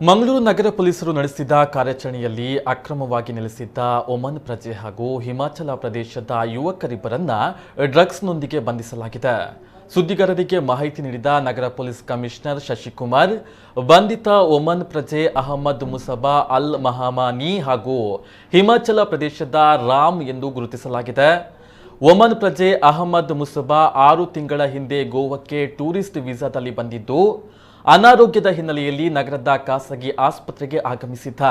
ಮಂಗಳೂರು ನಗರ ಪೊಲೀಸರು ನಡೆಸಿದ ಕಾರ್ಯಾಚರಣೆಯಲ್ಲಿ ಅಕ್ರಮವಾಗಿ ನೆಲೆಸಿದ್ದ ಒಮನ್ ಪ್ರಜೆ ಹಾಗೂ ಹಿಮಾಚಲ ಪ್ರದೇಶದ ಯುವಕರಿಬ್ಬರನ್ನ ಡ್ರಗ್ಸ್ನೊಂದಿಗೆ ಬಂಧಿಸಲಾಗಿದೆ. ಸುದ್ದಿಗಾರರಿಗೆ ಮಾಹಿತಿ ನೀಡಿದ ನಗರ ಪೊಲೀಸ್ ಕಮಿಷನರ್ ಶಶಿಕುಮಾರ್, ಬಂಧಿತ ಒಮನ್ ಪ್ರಜೆ ಅಹಮದ್ ಮುಸಬಾ ಅಲ್ ಮಹಾಮಾನಿ ಹಾಗೂ ಹಿಮಾಚಲ ಪ್ರದೇಶದ ರಾಮ್ ಎಂದು ಗುರುತಿಸಲಾಗಿದೆ. ಒಮನ್ ಪ್ರಜೆ ಅಹಮದ್ ಮುಸಬಾ 6 ತಿಂಗಳ ಹಿಂದೆ ಗೋವಾಕ್ಕೆ ಟೂರಿಸ್ಟ್ ವೀಸಾದಲ್ಲಿ ಬಂದಿದ್ದು, ಅನಾರೋಗ್ಯದ ಹಿನ್ನೆಲೆಯಲ್ಲಿ ನಗರದ ಖಾಸಗಿ ಆಸ್ಪತ್ರೆಗೆ ಆಗಮಿಸಿದ್ದ.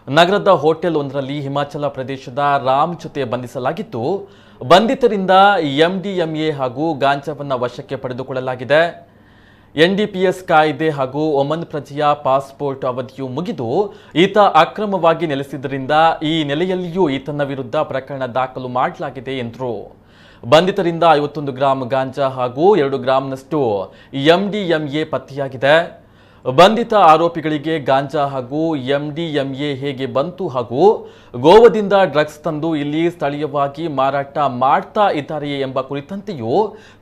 ನಗರದ ಹೋಟೆಲ್ ಒಂದರಲ್ಲಿ ಹಿಮಾಚಲ ಪ್ರದೇಶದ ರಾಮ್ ಜೊತೆ ಬಂಧಿಸಲಾಗಿದ್ದು, ಬಂಧಿತರಿಂದ ಎಂಡಿಎಂಎ ಹಾಗೂ ಗಾಂಜಾವನ್ನು ವಶಕ್ಕೆ ಪಡೆದುಕೊಳ್ಳಲಾಗಿದೆ. ಎನ್ಡಿಪಿಎಸ್ ಕಾಯ್ದೆ ಹಾಗೂ ಒಮನ್ ಪ್ರಜೆಯ ಪಾಸ್ಪೋರ್ಟ್ ಅವಧಿಯು ಮುಗಿದು ಈತ ಅಕ್ರಮವಾಗಿ ನೆಲೆಸಿದ್ದರಿಂದ ಈ ನೆಲೆಯಲ್ಲಿಯೂ ಈತನ ವಿರುದ್ಧ ಪ್ರಕರಣ ದಾಖಲು ಮಾಡಲಾಗಿದೆ ಎಂದರು. ಬಂಧಿತರಿಂದ 51 ಗ್ರಾಂ ಗಾಂಜಾ ಹಾಗೂ 2 ಗ್ರಾಂನಷ್ಟು ಎಂಡಿಎಂಎ ಪತ್ತೆಯಾಗಿದೆ. ಬಂಧಿತ ಆರೋಪಿಗಳಿಗೆ ಗಾಂಜಾ ಹಾಗೂ ಎಂಡಿಎಂಎ ಹೇಗೆ ಬಂತು ಹಾಗೂ ಗೋವಾದಿಂದ ಡ್ರಗ್ಸ್ ತಂದು ಇಲ್ಲಿ ಸ್ಥಳೀಯವಾಗಿ ಮಾರಾಟ ಮಾಡ್ತಾ ಇದ್ದಾರೆಯೇ ಎಂಬ ಕುರಿತಂತೆಯೂ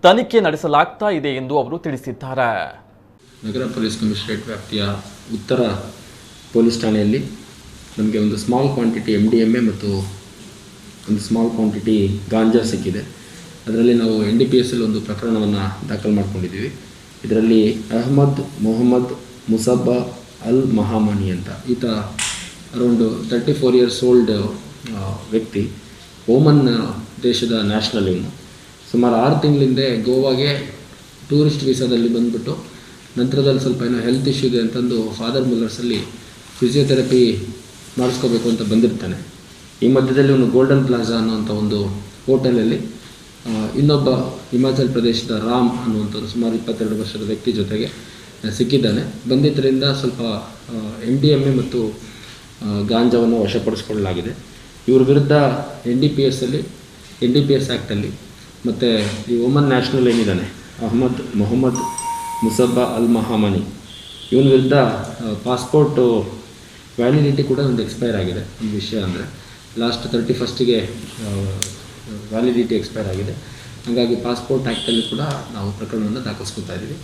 ತನಿಖೆ ನಡೆಸಲಾಗ್ತಾ ಇದೆ ಎಂದು ಅವರು ತಿಳಿಸಿದ್ದಾರೆ. ನಗರ ಪೊಲೀಸ್ ಕಮಿಷನರೇಟ್ ವ್ಯಾಪ್ತಿಯ ಉತ್ತರ ಪೊಲೀಸ್ ಠಾಣೆಯಲ್ಲಿ ನಮಗೆ ಒಂದು ಸ್ಮಾಲ್ ಕ್ವಾಂಟಿಟಿ ಎಂಡಿಎಂಎ ಮತ್ತು ಒಂದು ಸ್ಮಾಲ್ ಕ್ವಾಂಟಿಟಿ ಗಾಂಜಾ ಸಿಕ್ಕಿದೆ. ಅದರಲ್ಲಿ ನಾವು NDPS ಒಂದು ಪ್ರಕರಣವನ್ನು ದಾಖಲು ಮಾಡ್ಕೊಂಡಿದ್ದೀವಿ. ಇದರಲ್ಲಿ ಅಹಮದ್ ಮೊಹಮ್ಮದ್ ಮುಸಬ್ಬಾ ಅಲ್ ಮಹಾಮಾನಿ ಅಂತ ಈತ ಅರೌಂಡ್ 34 ಇಯರ್ಸ್ ಓಲ್ಡ್ ವ್ಯಕ್ತಿ, ಓಮನ್ ದೇಶದ ನ್ಯಾಷನಲ್. ಇವನು ಸುಮಾರು 6 ತಿಂಗಳಿಂದ ಗೋವಾಗೆ ಟೂರಿಸ್ಟ್ ವೀಸಾದಲ್ಲಿ ಬಂದುಬಿಟ್ಟು ನಂತರದಲ್ಲಿ ಸ್ವಲ್ಪ ಏನೋ ಹೆಲ್ತ್ ಇಶ್ಯೂ ಇದೆ ಅಂತಂದು ಫಾದರ್ ಮುಲ್ಲರ್ಸಲ್ಲಿ ಫಿಸಿಯೋಥೆರಪಿ ಮಾಡಿಸ್ಕೋಬೇಕು ಅಂತ ಬಂದಿರ್ತಾನೆ. ಈ ಮಧ್ಯದಲ್ಲಿ ಇವನು ಗೋಲ್ಡನ್ ಪ್ಲಾಜಾ ಅನ್ನೋಂಥ ಒಂದು ಹೋಟೆಲಲ್ಲಿ ಇನ್ನೊಬ್ಬ ಹಿಮಾಚಲ ಪ್ರದೇಶದ ರಾಮ್ ಅನ್ನುವಂಥದ್ದು ಸುಮಾರು 22 ವರ್ಷದ ವ್ಯಕ್ತಿ ಜೊತೆಗೆ ಸಿಕ್ಕಿದ್ದಾನೆ. ಬಂಧಿತರಿಂದ ಸ್ವಲ್ಪ MDMA ಮತ್ತು ಗಾಂಜಾವನ್ನು ವಶಪಡಿಸಿಕೊಳ್ಳಲಾಗಿದೆ. ಇವ್ರ ವಿರುದ್ಧ NDPS ಆ್ಯಕ್ಟಲ್ಲಿ ಮತ್ತು ಈ ಒಮನ್ ನ್ಯಾಷನಲ್ ಏನಿದ್ದಾನೆ ಅಹಮದ್ ಮೊಹಮ್ಮದ್ ಮುಸಬ್ಬಾ ಅಲ್ ಮಹಾಮಾನಿ, ಇವನ ವಿರುದ್ಧ ಪಾಸ್ಪೋರ್ಟು ವ್ಯಾಲಿಡಿಟಿ ಕೂಡ ಒಂದು ಎಕ್ಸ್ಪೈರ್ ಆಗಿದೆ. ಒಂದು ವಿಷಯ ಅಂದರೆ ಲಾಸ್ಟ್ 31ಗೆ ವ್ಯಾಲಿಡಿಟಿ ಎಕ್ಸ್ಪೈರ್ ಆಗಿದೆ. ಹಾಗಾಗಿ ಪಾಸ್ಪೋರ್ಟ್ ಆ್ಯಕ್ಟಲ್ಲಿ ಕೂಡ ನಾವು ಪ್ರಕರಣವನ್ನು ದಾಖಲಿಸ್ಕೊತಾ ಇದ್ದೀವಿ.